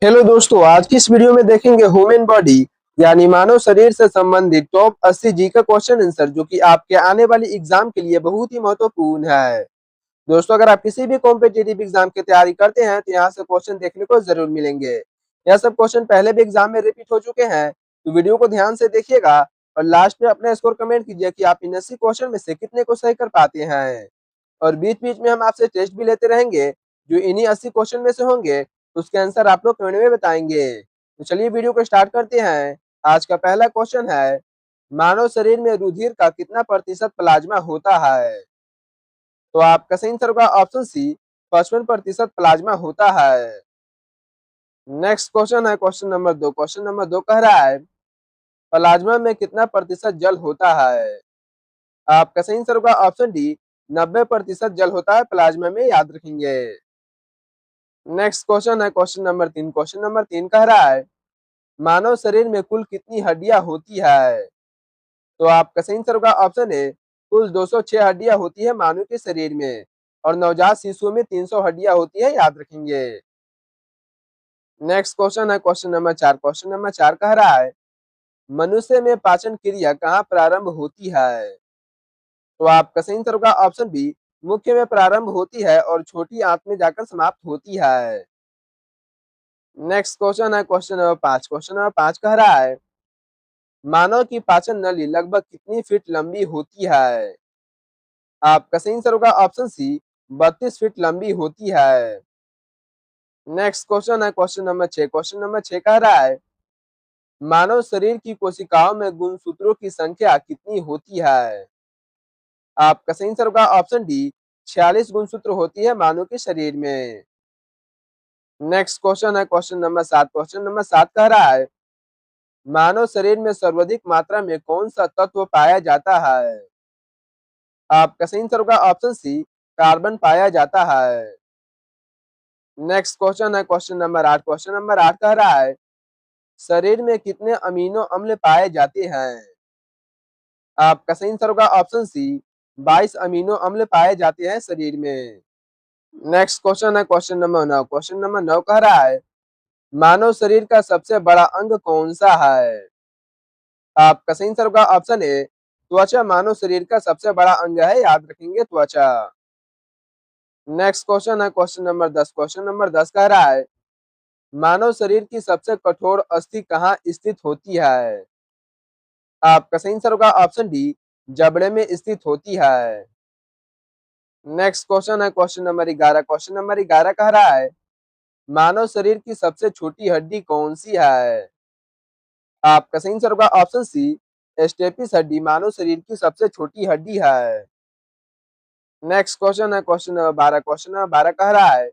Hello दोस्तों, आज की इस वीडियो में देखेंगे ह्यूमन बॉडी यानी मानव शरीर से संबंधित टॉप 80 जी का क्वेश्चन आंसर, जो कि आपके आने वाली एग्जाम के लिए बहुत ही महत्वपूर्ण है। दोस्तों, अगर आप किसी भी कॉम्पिटिटिव एग्जाम की तैयारी करते हैं तो यहाँ से क्वेश्चन देखने को जरूर मिलेंगे। यह सब क्वेश्चन पहले भी एग्जाम में रिपीट हो चुके हैं, तो वीडियो को ध्यान से देखिएगा और लास्ट में अपना स्कोर कमेंट कीजिए कि आप इन 80 क्वेश्चन में से कितने को सही कर पाते हैं। और बीच बीच में हम आपसे टेस्ट भी लेते रहेंगे, जो इन्हीं 80 क्वेश्चन में से होंगे उसके आंसर आप लोग कमेंट में बताएंगे। तो चलिए वीडियो को स्टार्ट करते हैं। आज का पहला क्वेश्चन है, मानव शरीर में रुधिर का कितना प्रतिशत प्लाज्मा होता है? तो आपका सही आंसर होगा ऑप्शन सी, 55% प्लाज्मा होता है। नेक्स्ट क्वेश्चन है क्वेश्चन नंबर 2। क्वेश्चन नंबर 2 कह रहा है, प्लाज्मा में कितना प्रतिशत जल होता है? आपका सही आंसर होगा ऑप्शन डी, 90% जल होता है प्लाज्मा में, याद रखेंगे। नेक्स्ट क्वेश्चन है क्वेश्चन नंबर 3। क्वेश्चन नंबर 3 कह रहा है, मानव शरीर में कुल कितनी हड्डियां होती है? तो आपका सही आंसर होगा ऑप्शन ए, कुल 206 हड्डियां होती है मानव के शरीर में, और नवजात शिशुओं में 300 हड्डियां होती है, याद रखेंगे। नेक्स्ट क्वेश्चन है क्वेश्चन नंबर 4। क्वेश्चन नंबर 4 कह रहा है, मनुष्य में पाचन क्रिया कहाँ प्रारंभ होती है? तो आपका सही आंसर होगा ऑप्शन बी, मुख्य में प्रारंभ होती है और छोटी आंत में जाकर समाप्त होती है। नेक्स्ट क्वेश्चन है क्वेश्चन नंबर 5। क्वेश्चन नंबर 5 कह रहा है, मानव की पाचन नली लगभग कितनी फीट लंबी होती है? आपका सही आंसर होगा ऑप्शन सी, 32 फीट लंबी होती है। नेक्स्ट क्वेश्चन है क्वेश्चन नंबर 6। क्वेश्चन नंबर 6 कह रहा है, मानव शरीर की कोशिकाओं में गुणसूत्रों की संख्या कितनी होती है? आपका सही आंसर होगा ऑप्शन डी, 46 गुणसूत्र होती है मानव के शरीर में। नेक्स्ट क्वेश्चन है क्वेश्चन नंबर 7। क्वेश्चन नंबर 7 कह रहा है, मानव शरीर में सर्वाधिक मात्रा में कौन सा तत्व पाया जाता है? आपका सही आंसर होगा ऑप्शन सी, कार्बन पाया जाता है। नेक्स्ट क्वेश्चन है क्वेश्चन नंबर 8। क्वेश्चन नंबर 8 कह रहा है, शरीर में कितने अमीनो अम्ल पाए जाते हैं? आपका सही आंसर होगा ऑप्शन सी, 22 अमीनो अम्ल पाए जाते हैं शरीर में। नेक्स्ट क्वेश्चन है क्वेश्चन नंबर 9। क्वेश्चन नंबर 9 कह रहा है, मानव शरीर का सबसे बड़ा अंग कौन सा है? आपका सही आंसर होगा ऑप्शन ए, त्वचा मानव शरीर का सबसे बड़ा अंग है, याद रखेंगे त्वचा। नेक्स्ट क्वेश्चन है क्वेश्चन नंबर 10। क्वेश्चन नंबर 10 कह रहा है, मानव शरीर की सबसे कठोर अस्थि कहाँ स्थित होती है? आपका सही आंसर होगा ऑप्शन डी, जबड़े में स्थित होती है। नेक्स्ट क्वेश्चन है क्वेश्चन नंबर 11। क्वेश्चन नंबर 11 कह रहा है, मानव शरीर की सबसे छोटी हड्डी कौन सी है? आपका सही आंसर होगा ऑप्शन सी, स्टेपिस हड्डी मानव शरीर की सबसे छोटी हड्डी है। नेक्स्ट क्वेश्चन है क्वेश्चन नंबर 12। क्वेश्चन नंबर 12 कह रहा है,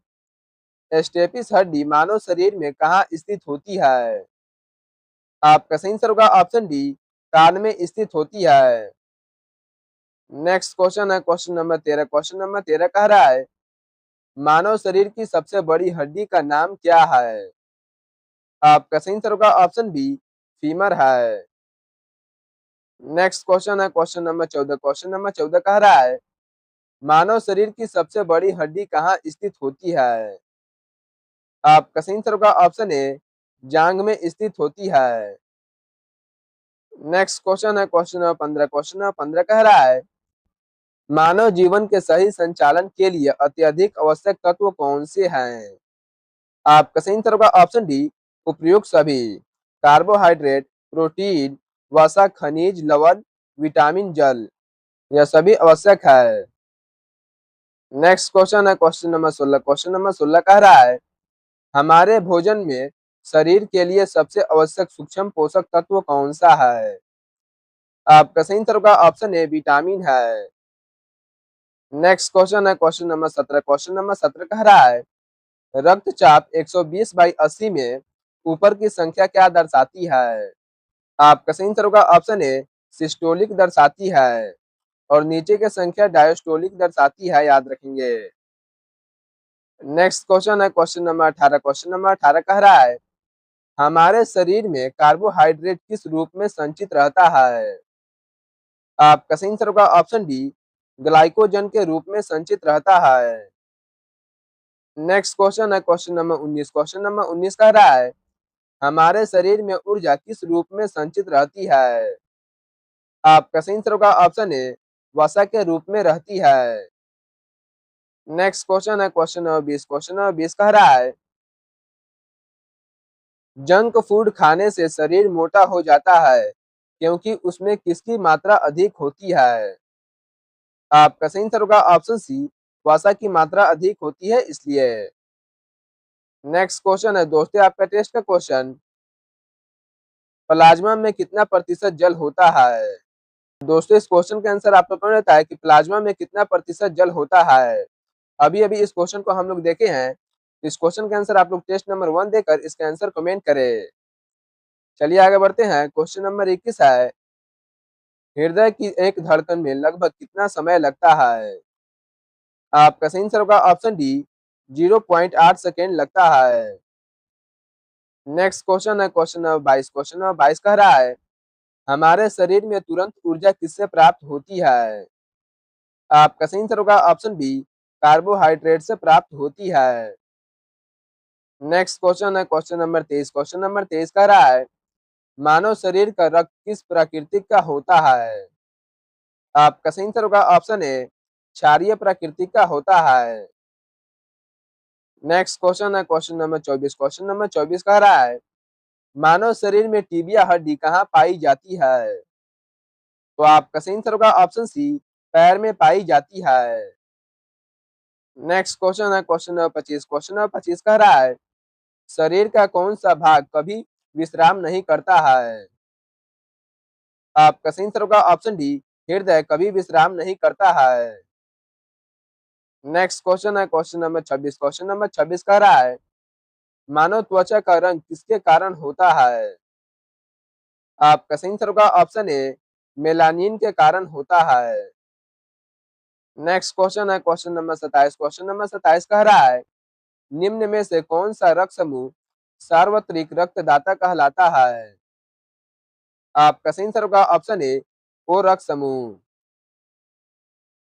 स्टेपिस हड्डी मानव शरीर में कहाँ स्थित होती है? आपका सही आंसर होगा ऑप्शन डी, कान में स्थित होती है। नेक्स्ट क्वेश्चन है क्वेश्चन नंबर 13। क्वेश्चन नंबर 13 कह रहा है, मानव शरीर की सबसे बड़ी हड्डी का नाम क्या है? आपका सही आंसर होगा ऑप्शन बी, फीमर है। नेक्स्ट क्वेश्चन है क्वेश्चन नंबर 14। क्वेश्चन नंबर 14 कह रहा है, मानव शरीर की सबसे बड़ी हड्डी कहाँ स्थित होती है? आपका सही आंसर होगा ऑप्शन ए, जांग में स्थित होती है। नेक्स्ट क्वेश्चन है क्वेश्चन नंबर 15। क्वेश्चन नंबर 15 कह रहा है, मानव जीवन के सही संचालन के लिए अत्यधिक आवश्यक तत्व कौन से हैं? आपका सही आंसर होगा ऑप्शन डी, उपयुक्त सभी, कार्बोहाइड्रेट, प्रोटीन, वसा, खनिज, लवण, विटामिन, जल, यह सभी आवश्यक है। नेक्स्ट क्वेश्चन है क्वेश्चन नंबर 16। क्वेश्चन नंबर 16 कह रहा है, हमारे भोजन में शरीर के लिए सबसे आवश्यक सूक्ष्म पोषक तत्व कौन सा है? आपका सही आंसर होगा ऑप्शन ए, विटामिन है। नेक्स्ट क्वेश्चन है क्वेश्चन नंबर 17। क्वेश्चन नंबर 17 कह रहा है, रक्तचाप 120/80 में ऊपर की संख्या क्या दर्शाती है? आपका सही आंसर होगा ऑप्शन ए, सिस्टोलिक दर्शाती है, और नीचे की संख्या डायस्टोलिक दर्शाती है, याद रखेंगे। नेक्स्ट क्वेश्चन है क्वेश्चन नंबर 18। क्वेश्चन नंबर 18 कह रहा है, हमारे शरीर में कार्बोहाइड्रेट किस रूप में संचित रहता है? आपका सही आंसर होगा ऑप्शन डी, ग्लाइकोजन के रूप में संचित रहता है। नेक्स्ट क्वेश्चन है क्वेश्चन नंबर 19। क्वेश्चन नंबर 19 कह रहा है हमारे शरीर में ऊर्जा किस रूप में संचित रहती है? आपका सही आंसर होगा ऑप्शन ए, वसा के रूप में रहती है। नेक्स्ट क्वेश्चन है क्वेश्चन नंबर 20। क्वेश्चन नंबर 20 कह रहा है जंक फूड खाने से शरीर मोटा हो जाता है क्योंकि उसमें किसकी मात्रा अधिक होती है? आपका सही आंसर होगा ऑप्शन सी, वसा की मात्रा अधिक होती है इसलिए। नेक्स्ट क्वेश्चन है दोस्तों आपका टेस्ट का क्वेश्चन, प्लाज्मा में कितना प्रतिशत जल होता है? दोस्तों इस क्वेश्चन का आंसर आपको कौन रहता है कि प्लाज्मा में कितना प्रतिशत जल होता है? अभी अभी इस क्वेश्चन को हम लोग देखे हैं। इस क्वेश्चन का आंसर आप लोग टेस्ट नंबर 1 देकर इसका आंसर कमेंट करें। चलिए आगे बढ़ते हैं। क्वेश्चन नंबर 21 है हृदय की एक धड़कन में लगभग कितना समय लगता है? आपका सही आंसर होगा ऑप्शन डी, 0.8 सेकेंड लगता है। नेक्स्ट क्वेश्चन है क्वेश्चन नंबर 22। क्वेश्चन नंबर 22 कह रहा है हमारे शरीर में तुरंत ऊर्जा किससे प्राप्त होती है? आपका सही आंसर होगा ऑप्शन बी, कार्बोहाइड्रेट से प्राप्त होती है। नेक्स्ट क्वेश्चन है क्वेश्चन नंबर 23। क्वेश्चन नंबर 23 कह रहा है मानव शरीर का रक्त किस प्रकृति का होता है? आपका सही आंसर होगा ऑप्शन ए, क्षारीय प्रकृति का होता है। नेक्स्ट क्वेश्चन है क्वेश्चन नंबर 24। क्वेश्चन नंबर 24 कह रहा है मानव शरीर में टीबिया हड्डी कहाँ पाई जाती है? तो आपका सही आंसर होगा ऑप्शन सी, पैर में पाई जाती है। नेक्स्ट क्वेश्चन है क्वेश्चन नंबर 25। क्वेश्चन नंबर 25 कह रहा है शरीर का कौन सा भाग कभी विश्राम नहीं करता है? आपका सही आंसर होगा ऑप्शन डी, हृदय कभी विश्राम नहीं करता है। नेक्स्ट क्वेश्चन है क्वेश्चन नंबर 26। क्वेश्चन नंबर 26 कह रहा है मानव त्वचा का रंग किसके कारण होता है? आपका सही आंसर होगा ऑप्शन ए, मेलानिन के कारण होता है। नेक्स्ट क्वेश्चन है क्वेश्चन नंबर 27। क्वेश्चन नंबर 27 कह रहा है निम्न में से कौन सा रक्त समूह सार्वत्रिक रक्तदाता कहलाता है? आपका सही आंसर होगा ऑप्शन ए, ओ रक्त समूह।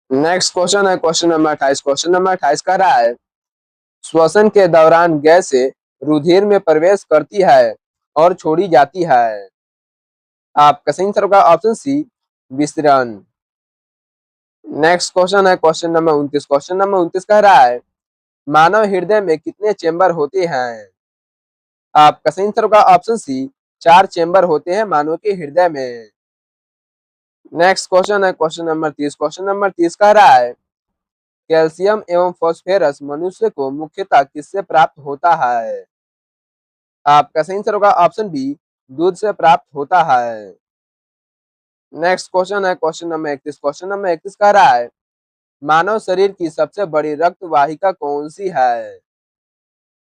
नेक्स्ट क्वेश्चन है क्वेश्चन नंबर 28। क्वेश्चन नंबर 28 कह रहा है श्वसन के दौरान गैसें रुधिर में प्रवेश करती है और छोड़ी जाती है। आपका सही आंसर होगा ऑप्शन सी, विसरण। नेक्स्ट क्वेश्चन है क्वेश्चन नंबर 29। क्वेश्चन नंबर 29 कह रहा है मानव हृदय में कितने चेंबर होते हैं? आपका सही आंसर होगा ऑप्शन सी, 4 चेंबर होते हैं मानव के हृदय में। नेक्स्ट क्वेश्चन है क्वेश्चन नंबर 30। क्वेश्चन नंबर 30 कह रहा है कैल्शियम एवं फास्फोरस मनुष्य को मुख्यतः किससे प्राप्त होता है? आपका सही आंसर होगा ऑप्शन बी, दूध से प्राप्त होता है। नेक्स्ट क्वेश्चन है क्वेश्चन नंबर 31। क्वेश्चन नंबर 31 कह रहा है मानव शरीर की सबसे बड़ी रक्त वाहिका कौन सी है?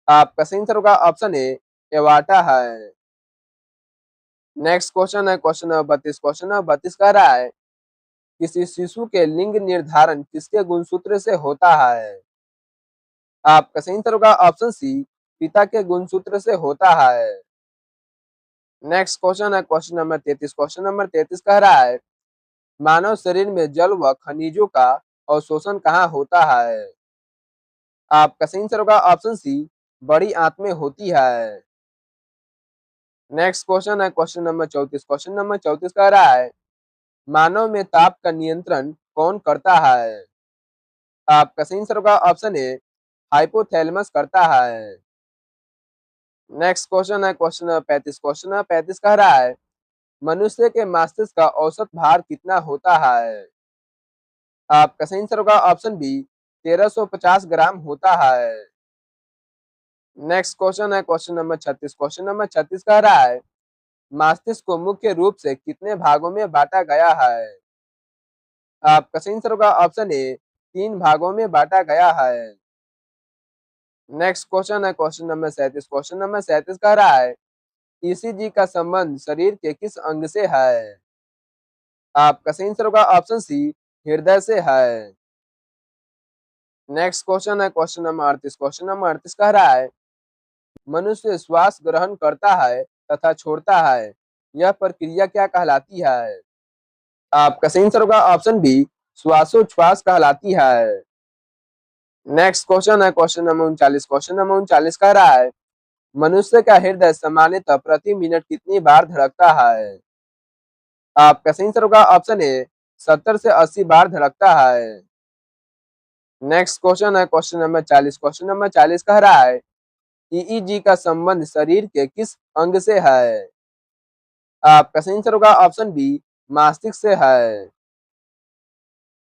आपका सही आंसर होगा ऑप्शन ए, एवाटा है। नेक्स्ट क्वेश्चन है क्वेश्चन नंबर 32। क्वेश्चन नंबर 32 कह रहा है किसी शिशु के लिंग निर्धारण किसके गुणसूत्र से होता है? आपका सही आंसर होगा ऑप्शन सी, पिता के गुणसूत्र से होता है। नेक्स्ट क्वेश्चन है क्वेश्चन नंबर 33। क्वेश्चन नंबर 33 कह रहा है मानव शरीर में जल व खनिजों का अवशोषण कहाँ होता है? आपका सही आंसर होगा ऑप्शन सी, बड़ी आंत में होती है। नेक्स्ट क्वेश्चन है क्वेश्चन नंबर 34। क्वेश्चन नंबर 34 कह रहा है मानव में ताप का नियंत्रण कौन करता है? आपका सही आंसर होगा ऑप्शन ए, हाइपोथैलेमस करता है। नेक्स्ट क्वेश्चन है क्वेश्चन नंबर 35। क्वेश्चन नंबर 35 कह रहा है मनुष्य के मस्तिष्क का औसत भार कितना होता है? आपका सही आंसर होगा ऑप्शन बी, 1350 ग्राम होता है। नेक्स्ट क्वेश्चन है क्वेश्चन नंबर 36। क्वेश्चन नंबर 36 कह रहा है मस्तिष्क को मुख्य रूप से कितने भागों में बांटा गया है? आपका सही आंसर होगा ऑप्शन ए, 3 भागों में बांटा गया है। नेक्स्ट क्वेश्चन है क्वेश्चन नंबर 37। क्वेश्चन नंबर 37 कह रहा है ईसीजी का संबंध शरीर के किस अंग से है? आपका सही आंसर होगा ऑप्शन सी, हृदय से है। नेक्स्ट क्वेश्चन है क्वेश्चन नंबर 38। क्वेश्चन नंबर 38 कह रहा है मनुष्य श्वास ग्रहण करता है तथा छोड़ता है, यह प्रक्रिया क्या कहलाती है? आपका सही आंसर होगा ऑप्शन बी, श्वासोच्छ्वास कहलाती है। नेक्स्ट क्वेश्चन है क्वेश्चन नंबर 39। क्वेश्चन नंबर 39 कह रहा है मनुष्य का हृदय सामान्यतः प्रति मिनट कितनी बार धड़कता है? आपका सही आंसर होगा ऑप्शन ए 70 से 80 बार धड़कता है। नेक्स्ट क्वेश्चन है क्वेश्चन नंबर 40। क्वेश्चन नंबर 40 कह रहा है ईईजी का संबंध शरीर के किस अंग से है? आपका सही आंसर होगा ऑप्शन बी मस्तिष्क से है।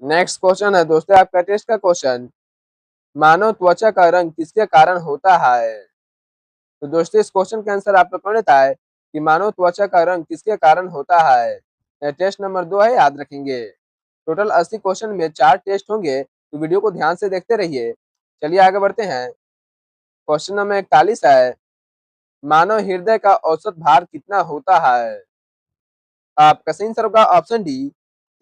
नेक्स्ट क्वेश्चन है दोस्तों आपका टेस्ट का क्वेश्चन मानव त्वचा का रंग किसके कारण होता है? तो दोस्तों इस क्वेश्चन का आंसर आप लोग को पता है कि मानव त्वचा का रंग किसके कारण होता है? टेस्ट नंबर 2 है, याद रखेंगे। टोटल 80 क्वेश्चन में 4 टेस्ट होंगे, तो वीडियो को ध्यान से देखते रहिए। चलिए आगे बढ़ते हैं। क्वेश्चन नंबर 41 है मानव हृदय का औसत भार कितना होता है? आपका सही आंसर होगा ऑप्शन डी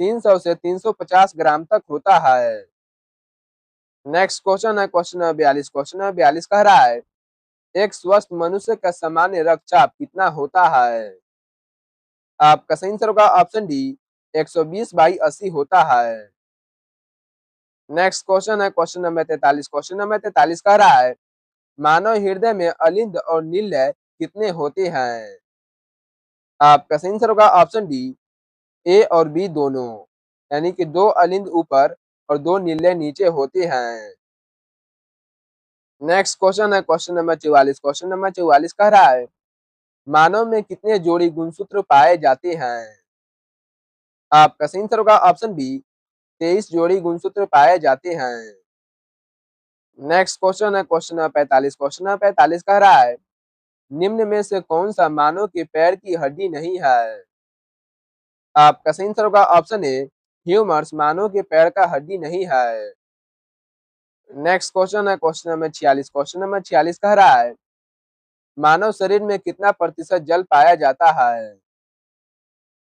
300 से 350 ग्राम तक होता है। नेक्स्ट क्वेश्चन है क्वेश्चन नंबर 42। क्वेश्चन नंबर 42 कह रहा है एक स्वस्थ मनुष्य का सामान्य रक्तचाप कितना होता है? आपका सही आंसर होगा ऑप्शन डी 120/80 होता है। नेक्स्ट क्वेश्चन है क्वेश्चन नंबर 43। क्वेश्चन नंबर 43 कह रहा है मानव हृदय में अलिंद और नीलय कितने होते हैं? आपका सही आंसर होगा ऑप्शन डी ए और बी दोनों, यानी कि 2 अलिंद ऊपर और 2 नीले नीचे होते हैं। नेक्स्ट क्वेश्चन है क्वेश्चन नंबर 44। क्वेश्चन नंबर 44 कह रहा है मानव में कितने जोड़ी गुणसूत्र पाए जाते हैं? आपका सही आंसर होगा ऑप्शन बी 23 जोड़ी गुणसूत्र पाए जाते हैं। नेक्स्ट क्वेश्चन है क्वेश्चन नंबर 45। क्वेश्चन नंबर 45 कह रहा है निम्न में से कौन सा मानव के पैर की हड्डी नहीं है? आपका सही आंसर होगा ऑप्शन ए ह्यूमर्स मानव के पैर का हड्डी नहीं है। नेक्स्ट क्वेश्चन है क्वेश्चन नंबर 46। क्वेश्चन नंबर 46 कह रहा है मानव शरीर में कितना प्रतिशत जल पाया जाता है?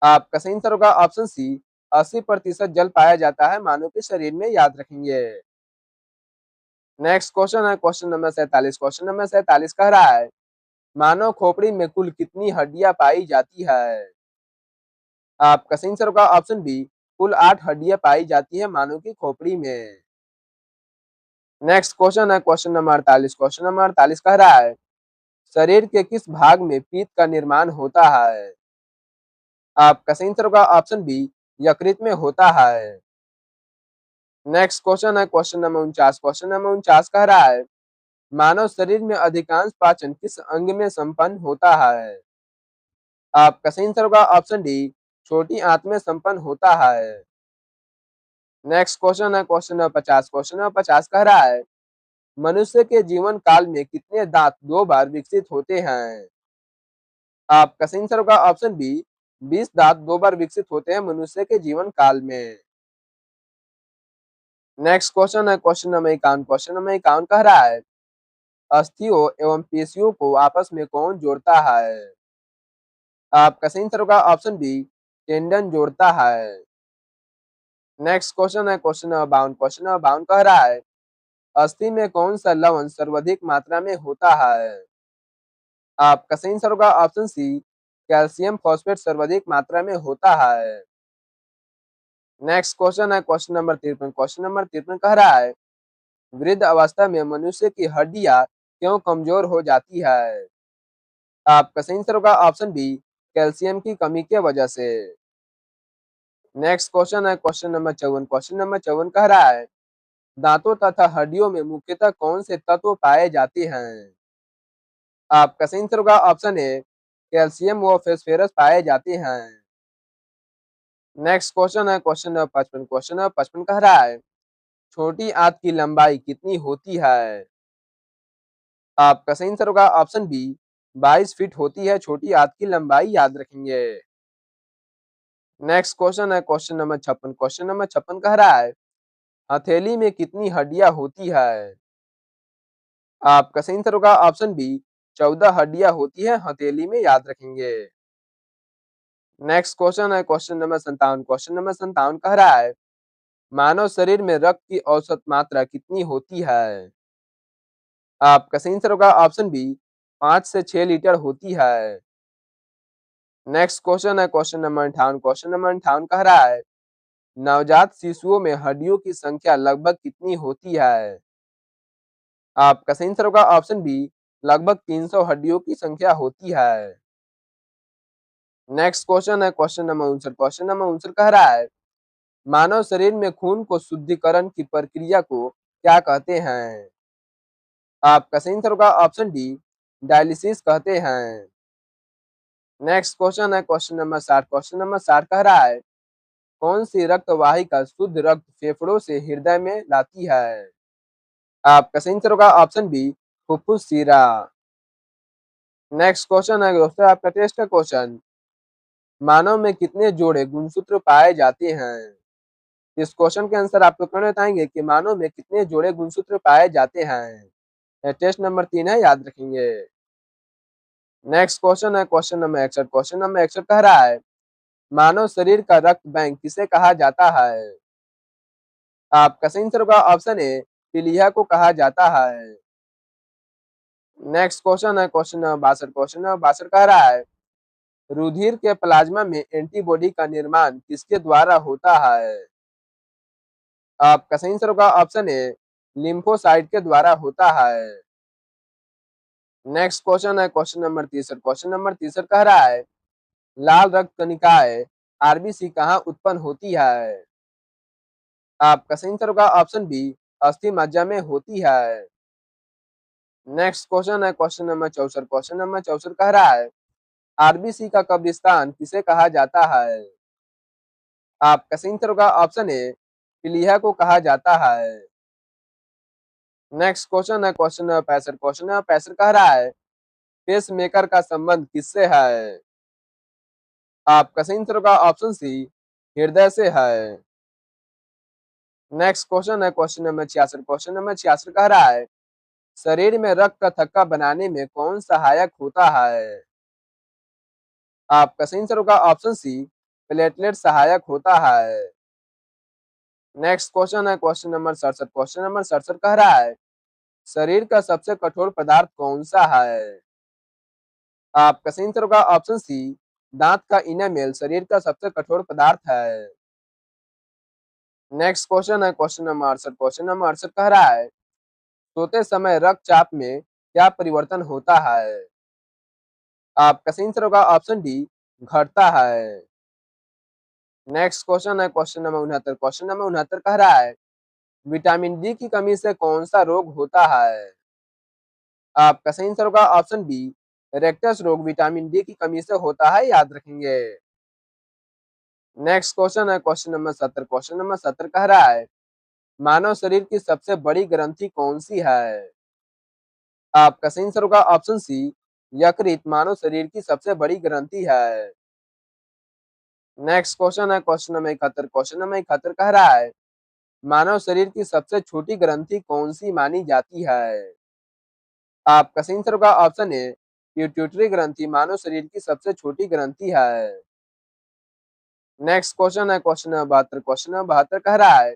आपका सही आंसर होगा ऑप्शन सी 80% जल पाया जाता है मानव के शरीर में, याद रखेंगे। नेक्स्ट क्वेश्चन है क्वेश्चन नंबर 47। क्वेश्चन नंबर 47 कह रहा है मानव खोपड़ी में कुल कितनी हड्डियां पाई जाती है? आपका सही आंसर होगा ऑप्शन बी कुल 8 हड्डियां पाई जाती है मानव की खोपड़ी में। नेक्स्ट क्वेश्चन है क्वेश्चन नंबर 48। क्वेश्चन नंबर 48 कह रहा है शरीर के किस भाग में पीत का निर्माण होता है? आपका सही आंसर होगा ऑप्शन बी यकृत में होता है। नेक्स्ट क्वेश्चन है क्वेश्चन नंबर 49। क्वेश्चन नंबर 49 कह रहा है मानव शरीर में अधिकांश पाचन किस अंग में संपन्न होता है? आपका सही आंसर होगा ऑप्शन डी छोटी आंत में संपन्न होता है। नेक्स्ट क्वेश्चन है क्वेश्चन नंबर 50। क्वेश्चन नंबर 50 कह रहा है मनुष्य के जीवन काल में कितने दांत 2 बार विकसित होते हैं? आपका सही आंसर होगा ऑप्शन बी 20 दांत 2 बार विकसित होते हैं मनुष्य के जीवन काल में। नेक्स्ट क्वेश्चन है क्वेश्चन नंबर 51। क्वेश्चन नंबर 51 कह रहा है अस्थियों एवं पेशियों को आपस में कौन जोड़ता है? आपका सही आंसर होगा ऑप्शन बी टेंडन जोड़ता है। नेक्स्ट क्वेश्चन है क्वेश्चन नंबर 52। क्वेश्चन नंबर 52 कह रहा है अस्थि में कौन सा लवण सर्वाधिक मात्रा में होता है? आपका सही आंसर होगा ऑप्शन सी कैल्शियम फॉस्फेट सर्वाधिक मात्रा में होता है। नेक्स्ट क्वेश्चन है क्वेश्चन नंबर 53। क्वेश्चन नंबर 53 कह रहा है वृद्ध अवस्था में मनुष्य की हड्डियां क्यों कमजोर हो जाती है? आपका सही आंसर होगा ऑप्शन बी कैल्शियम की कमी के वजह से। नेक्स्ट क्वेश्चन है क्वेश्चन नंबर 54। क्वेश्चन नंबर 54 कह रहा है दांतों तथा हड्डियों में मुख्यतः कौन से तत्व पाए जाते हैं? आपका सही आंसर होगा ऑप्शन ए कैल्शियम व फास्फोरस पाए जाते हैं। नेक्स्ट क्वेश्चन है क्वेश्चन नंबर 55। क्वेश्चन नंबर 55 कह रहा है छोटी आंत की लंबाई कितनी होती है? आपका सही आंसर होगा ऑप्शन बी 22 फीट होती है छोटी आंत की लंबाई, याद रखेंगे। नेक्स्ट क्वेश्चन है क्वेश्चन नंबर 56। क्वेश्चन नंबर 56 कह रहा है हथेली में कितनी हड्डियां होती है? आपका सही आंसर होगा ऑप्शन बी 14 हड्डियां होती है हथेली में, याद रखेंगे। नेक्स्ट क्वेश्चन है क्वेश्चन नंबर 57। क्वेश्चन नंबर 57 कह रहा है मानव शरीर में रक्त की औसत मात्रा कितनी होती है? आपका सही आंसर होगा ऑप्शन बी 5 से 6 लीटर होती है। नेक्स्ट क्वेश्चन है क्वेश्चन नंबर 58। क्वेश्चन नंबर 58 कह रहा है नवजात शिशुओं में हड्डियों की संख्या लगभग कितनी होती है? आपका सही आंसर होगा ऑप्शन बी, लगभग 300 हड्डियों की संख्या होती है। नेक्स्ट क्वेश्चन है क्वेश्चन नंबर 69 कह रहा है, मानव शरीर में खून को शुद्धिकरण की प्रक्रिया को क्या कहते हैं? आपका सही आंसर होगा ऑप्शन डी, डायलिसिस कहते हैं। नेक्स्ट क्वेश्चन है क्वेश्चन नंबर 60 कह रहा है, कौन सी रक्त वाहिका शुद्ध रक्त फेफड़ों से हृदय में लाती है? आपका सही आंसर होगा ऑप्शन बी, फुफ्फुस शिरा। नेक्स्ट क्वेश्चन है दोस्तों आपका टेस्ट का क्वेश्चन, मानव में कितने जोड़े गुणसूत्र पाए जाते हैं? इस क्वेश्चन के आंसर आपको कौन बताएंगे कि मानव में कितने जोड़े गुणसूत्र पाए जाते हैं? यह टेस्ट नंबर 3 है, याद रखेंगे। नेक्स्ट क्वेश्चन है क्वेश्चन नंबर 61 कह रहा है, मानव शरीर का रक्त बैंक किसे कहा जाता है? आपका सही आंसर होगा ऑप्शन ए, पीलिया को कहा जाता है। नेक्स्ट क्वेश्चन है क्वेश्चन नंबर 62 कह रहा है, रुधिर के प्लाज्मा में एंटीबॉडी का निर्माण किसके द्वारा होता है? आपका सही आंसर होगा ऑप्शन ए, लिम्फोसाइट के द्वारा होता है। नेक्स्ट क्वेश्चन है क्वेश्चन नंबर 63 कह रहा है, लाल रक्त कणिकाएं आरबीसी कहाँ उत्पन्न होती है? आपका सही आंसर होगा ऑप्शन बी, अस्थि मज्जा में होती है। नेक्स्ट क्वेश्चन है क्वेश्चन नंबर 64 कह रहा है, आरबीसी का कब्रिस्तान किसे कहा जाता है? आपका सही आंसर होगा ऑप्शन ए, पीलिया को कहा जाता है। नेक्स्ट क्वेश्चन है क्वेश्चन नंबर 65 कह रहा है, पेस मेकर का संबंध किससे है? आपका सही आंसर होगा ऑप्शन सी, हृदय से है। नेक्स्ट क्वेश्चन है क्वेश्चन नंबर 66 कह रहा है, शरीर में रक्त का थक्का बनाने में कौन सहायक होता है? आपका सही आंसर होगा ऑप्शन सी, प्लेटलेट सहायक होता है। नेक्स्ट क्वेश्चन है क्वेश्चन नंबर 67 कह रहा है, शरीर का सबसे कठोर पदार्थ कौन सा है? आपका सही आंसर होगा ऑप्शन सी, दांत का इनेमेल शरीर का सबसे कठोर पदार्थ है। नेक्स्ट क्वेश्चन है क्वेश्चन नंबर 68 कह रहा है, सोते समय रक्तचाप में क्या परिवर्तन होता है? आपका सही आंसर होगा ऑप्शन डी, घटता है। नेक्स्ट क्वेश्चन है क्वेश्चन नंबर 69 कह रहा है, विटामिन डी की कमी से कौन सा रोग होता है? आपका सही आंसर होगा ऑप्शन बी, रेक्टस रोग विटामिन डी की कमी से होता है, याद रखेंगे। नेक्स्ट क्वेश्चन है क्वेश्चन नंबर 70 कह रहा है, मानव शरीर की सबसे बड़ी ग्रंथि कौन सी है? आपका सही आंसर होगा ऑप्शन सी, यकृत मानव शरीर की सबसे बड़ी ग्रंथि है। नेक्स्ट क्वेश्चन है क्वेश्चन नंबर 71 कह रहा है, मानव शरीर की सबसे छोटी ग्रंथि कौन सी मानी जाती है? आपका सही आंसर होगा ऑप्शन ए, पिट्यूटरी ग्रंथि मानव शरीर की सबसे छोटी ग्रंथि है। नेक्स्ट क्वेश्चन है क्वेश्चन नंबर 72 कह रहा है,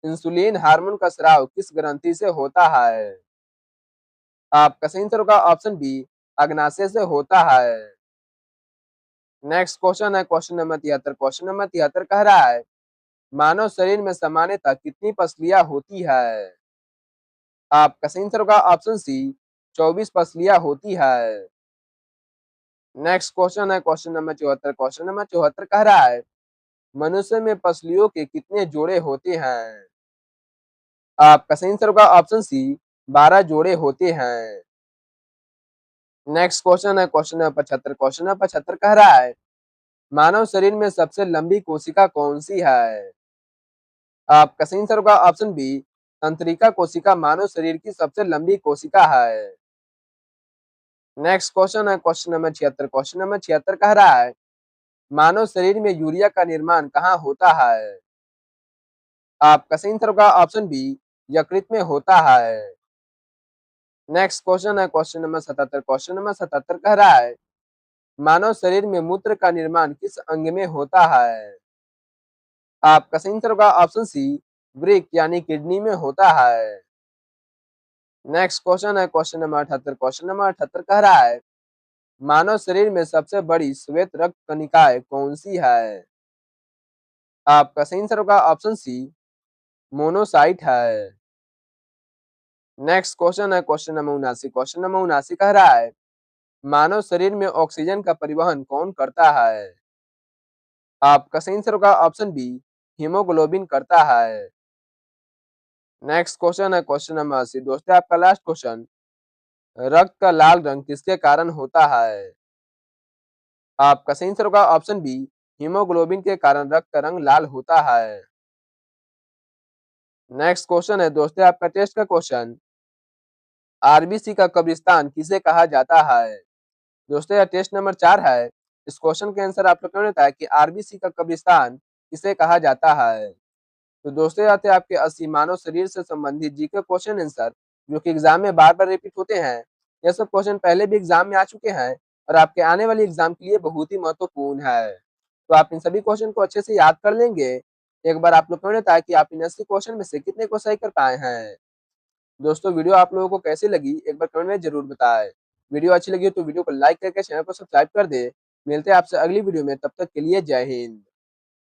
इंसुलिन हार्मोन का स्राव किस ग्रंथि से होता है? आपका सही आंसर होगा ऑप्शन बी, अग्नाशय से होता है। नेक्स्ट क्वेश्चन नंबर 73 कह रहा है, मानव शरीर में सामान्यतः कितनी पसलियां होती है? आपका सही आंसर होगा ऑप्शन सी, 24 पसलियां होती है। नेक्स्ट क्वेश्चन नंबर 74 कह रहा है, मनुष्य में पसलियों के कितने जोड़े होते हैं? आपका सही आंसर होगा ऑप्शन सी, 12 जोड़े होते हैं। नेक्स्ट क्वेश्चन नंबर 75 कह रहा है, मानव शरीर में सबसे लंबी कोशिका कौन सी है? आपका सही आंसर होगा ऑप्शन बी, तंत्रिका कोशिका मानव शरीर की सबसे लंबी कोशिका है। नेक्स्ट क्वेश्चन नंबर 76 कह रहा है, मानव शरीर में यूरिया का निर्माण कहाँ होता है? आपका सही आंसर होगा ऑप्शन बी, यकृत में होता है। नेक्स्ट क्वेश्चन नंबर 77 कह रहा है, मानव शरीर में मूत्र का निर्माण किस अंग में होता है? आपका सही आंसर होगा ऑप्शन सी, वृक्क यानी किडनी में होता है। नेक्स्ट क्वेश्चन नंबर 78 कह रहा है, मानव शरीर में सबसे बड़ी श्वेत रक्त कणिकाएं कौन सी है? आपका सही आंसर होगा ऑप्शन सी, मोनोसाइट है। नेक्स्ट क्वेश्चन है क्वेश्चन नंबर 79। क्वेश्चन नंबर 79 कह रहा है, मानव शरीर में ऑक्सीजन का परिवहन कौन करता है? आपका सही आंसर होगा ऑप्शन बी, हीमोग्लोबिन करता है। नेक्स्ट क्वेश्चन है क्वेश्चन नंबर 80। दोस्तों आपका लास्ट क्वेश्चन, रक्त का लाल रंग किसके कारण होता है? आपका सही आंसर होगा ऑप्शन बी, हीमोग्लोबिन के कारण रक्त का रंग लाल होता है। नेक्स्ट क्वेश्चन है दोस्तों आपका टेस्ट का क्वेश्चन, आरबीसी का कब्रिस्तान किसे कहा जाता है? दोस्तों यह टेस्ट नंबर 4 है। इस क्वेश्चन के आंसर आप लोग को होता है कि आरबीसी का कब्रिस्तान किसे कहा जाता है? तो दोस्तों आते हैं आपके 80 मानव शरीर से संबंधित जीके क्वेश्चन आंसर, जो कि एग्जाम में बार-बार रिपीट होते हैं। यह सब क्वेश्चन पहले भी एग्जाम में आ चुके हैं और आपके आने वाले एग्जाम के लिए बहुत ही महत्वपूर्ण है। तो आप इन सभी क्वेश्चन को अच्छे से याद कर लेंगे। एक बार आप लोग को होता है कि आप इन 80 क्वेश्चन में से कितने को सही कर पाए हैं। दोस्तों वीडियो आप लोगों को कैसी लगी एक बार कमेंट में जरूर बताएं। वीडियो अच्छी लगी तो वीडियो को लाइक करके चैनल को सब्सक्राइब कर दे। मिलते हैं आपसे अगली वीडियो में, तब तक के लिए जय हिंद।